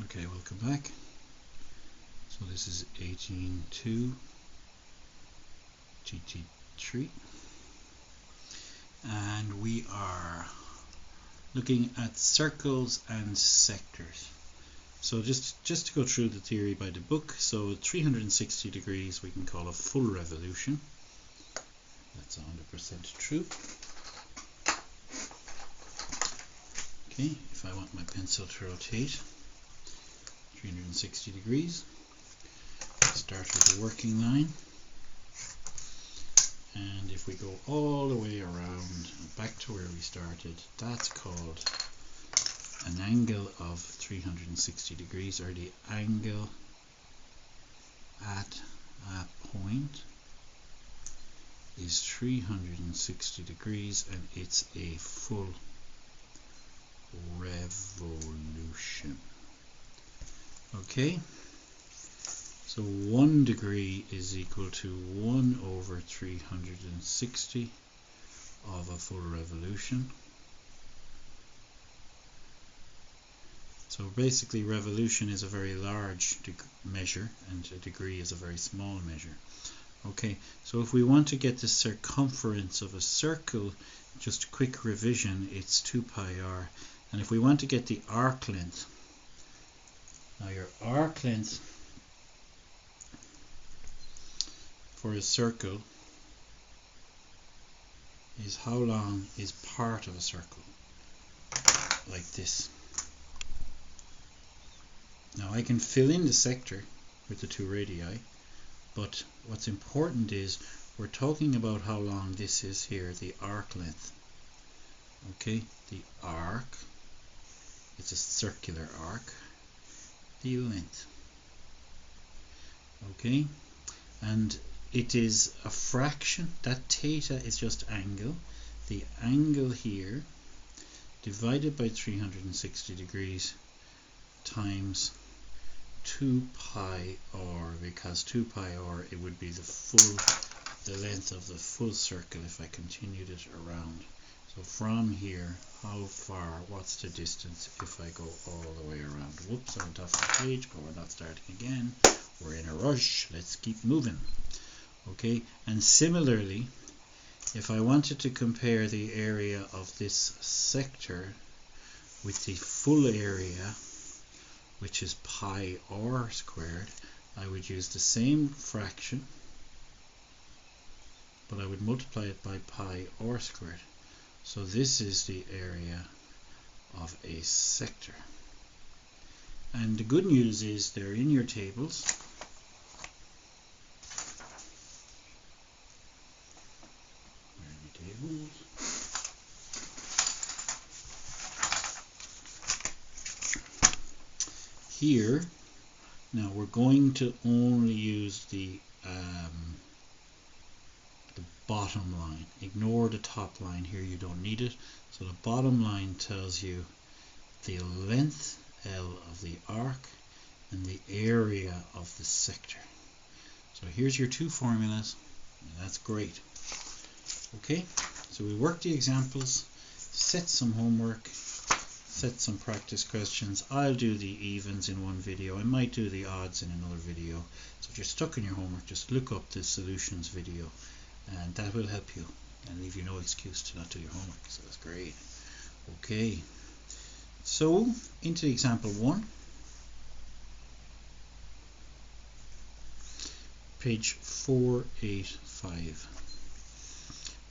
Okay, welcome back. So this is 18.2 tt3, and we are looking at circles and sectors. So just to go through the theory by the book, so 360 degrees we can call a full revolution. That's 100% true. Okay, if I want my pencil to rotate 360 degrees, start with a working line, and if we go all the way around back to where we started, that's called an angle of 360 degrees, or the angle at a point is 360 degrees, and it's a full revolution. Okay, so 1 degree is equal to 1 over 360 of a full revolution. So basically revolution is a very large measure and a degree is a very small measure. Okay, so if we want to get the circumference of a circle, just a quick revision, it's 2 pi r. And if we want to get the arc length, now your arc length for a circle is how long is part of a circle, like this. Now I can fill in the sector with the 2 radii, but what's important is we're talking about how long this is here, the arc length. Okay, the arc, it's a circular arc, the length. Okay, and it is a fraction, that theta is just angle, the angle here divided by 360 degrees times 2 pi r, because 2 pi r, it would be the length of the full circle if I continued it around. So from here, how far, what's the distance if I go all the way around? Whoops, I went off the page, but we're not starting again. We're in a rush, let's keep moving. Okay, and similarly, if I wanted to compare the area of this sector with the full area, which is pi r squared, I would use the same fraction, but I would multiply it by pi r squared. So this is the area of a sector. And the good news is they're in your tables. Where are the tables? Here, now we're going to only use the bottom line. Ignore the top line here, you don't need it. So the bottom line tells you the length L of the arc and the area of the sector. So here's your 2 formulas, and that's great. Okay, so we work the examples, set some homework, set some practice questions. I'll do the evens in one video, I might do the odds in another video. So if you're stuck in your homework, just look up the solutions video, and that will help you and leave you no excuse to not do your homework. So that's great. Okay, so into example 1, page 485.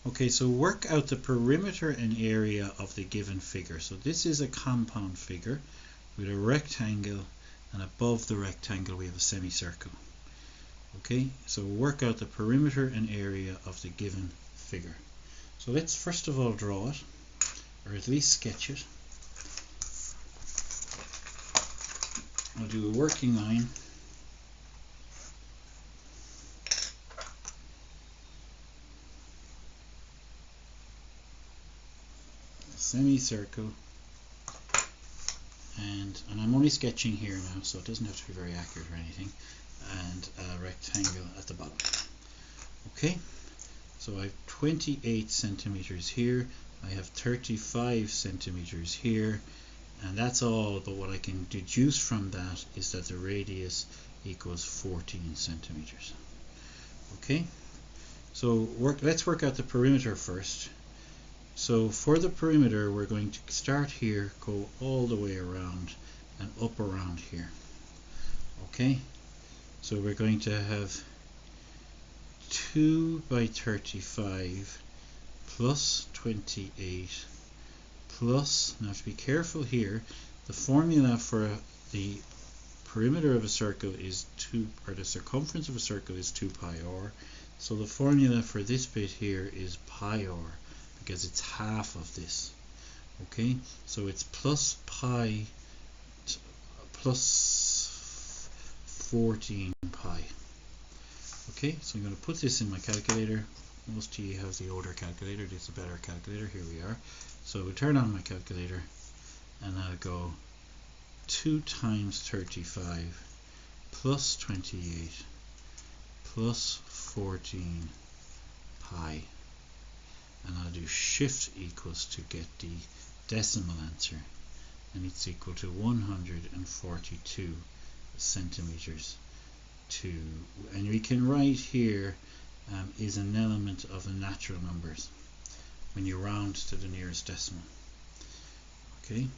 Okay, so work out the perimeter and area of the given figure. So this is a compound figure with a rectangle, and above the rectangle we have a semicircle. Okay, so work out the perimeter and area of the given figure. So let's first of all draw it, or at least sketch it. I'll do a working line. A semicircle. And I'm only sketching here now, so it doesn't have to be very accurate or anything. And a rectangle at the bottom. Okay, so I have 28 centimeters here, I have 35 centimeters here, and that's all. But what I can deduce from that is that the radius equals 14 centimeters. Okay, so let's work out the perimeter first. So for the perimeter, we're going to start here, go all the way around and up around here. Okay, so we're going to have 2 by 35 plus 28 plus, now to be careful here, the formula for the perimeter of a circle is 2, or the circumference of a circle is 2 pi r. So the formula for this bit here is pi r, because it's half of this. Okay, so it's plus pi plus 14 pi. Okay, so I'm going to put this in my calculator. Most of you have the older calculator, this is a better calculator. Here we are. So we'll turn on my calculator and I'll go 2 times 35 plus 28 plus 14 pi, and I'll do shift equals to get the decimal answer, and it's equal to 142 centimeters to, and we can write here is an element of the natural numbers when you round to the nearest decimal. Okay,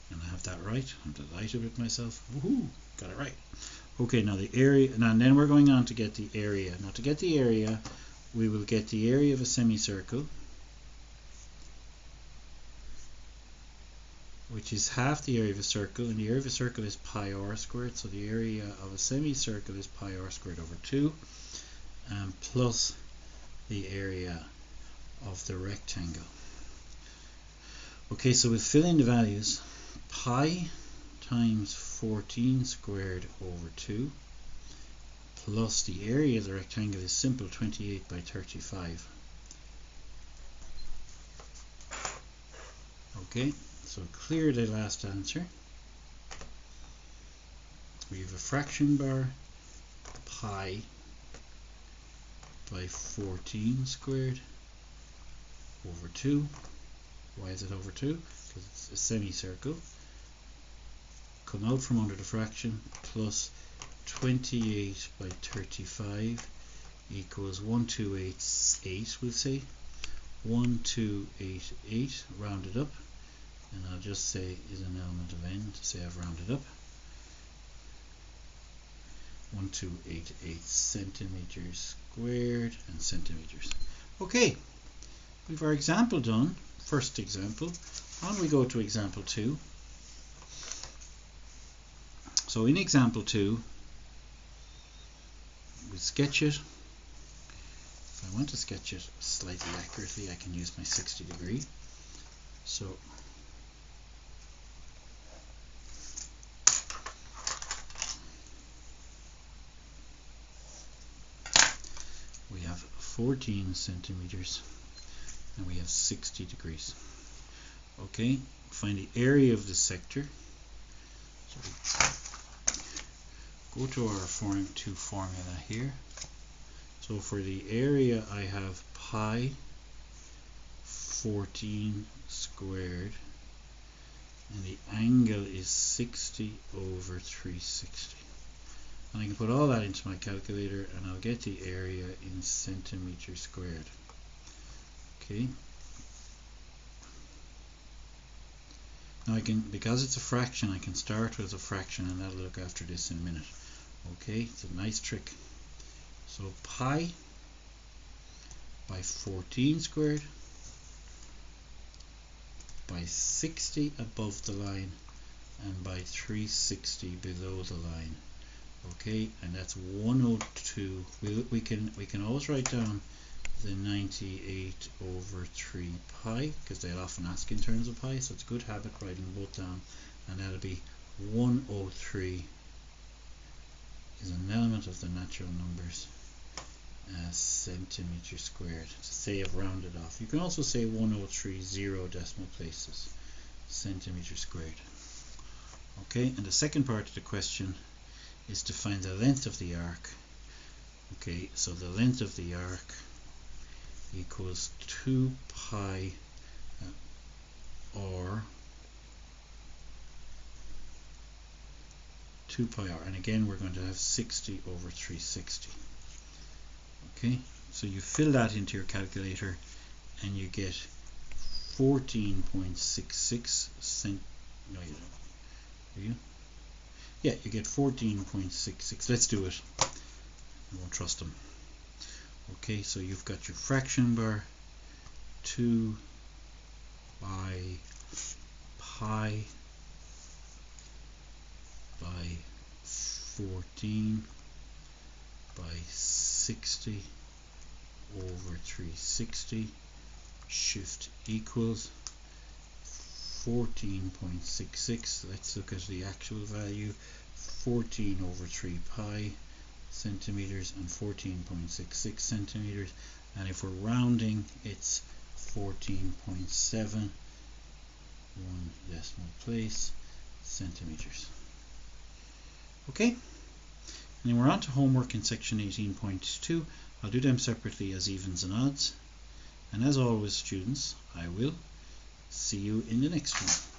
and I have that right. I'm delighted with myself. Woohoo! Got it right. Okay, now the area, and then we're going on to get the area. Now to get the area, we will get the area of a semicircle, which is half the area of a circle, and the area of a circle is pi r squared, so the area of a semicircle is pi r squared over 2, plus the area of the rectangle. Okay, so we'll fill in the values. Pi times 14 squared over 2 plus the area of the rectangle is simple, 28 by 35. Okay, so clear the last answer. We have a fraction bar, pi by 14 squared over 2. Why is it over 2? Because it's a semicircle. Come out from under the fraction, plus 28 by 35 equals 1288, we'll say. 1288 rounded up, and I'll just say is an element of n to say I've rounded up. 1288 centimeters squared and centimeters. Okay, we've our example done. First example. On we go to example 2. So in example 2, we sketch it. If I want to sketch it slightly accurately, I can use my 60 degree. So we have 14 centimeters and we have 60 degrees. Okay, find the area of the sector. So go to our formula here. So for the area I have pi 14 squared, and the angle is 60 over 360. And I can put all that into my calculator and I'll get the area in centimeters squared. Okay. Now I can, because it's a fraction, I can start with a fraction, and that'll look after this in a minute. Okay, it's a nice trick. So pi by 14 squared by 60 above the line and by 360 below the line. Okay, and that's 102. We can always write down the 98 over 3 pi, because they'll often ask in terms of pi, so it's a good habit writing both down, and that'll be 103 is an element of the natural numbers centimeter squared. To say I've rounded off. You can also say 103 0 decimal places centimeter squared. Okay, and the second part of the question is to find the length of the arc. Okay, so the length of the arc equals 2 pi r 2 pi r, and again we're going to have 60 over 360. Okay, so you fill that into your calculator and you get 14.66 cent. No, you don't. Do you? Yeah, you get 14.66. Let's do it. I won't trust them. Okay, so you've got your fraction bar, 2 by pi by 14 by 60 over 360, shift equals 14.66. Let's look at the actual value, 14 over 3 pi centimeters and 14.66 centimeters, and if we're rounding it's 14.7, 1 decimal place, centimeters. Okay, and then we're on to homework in section 18.2. I'll do them separately as evens and odds, and as always students, I will see you in the next one.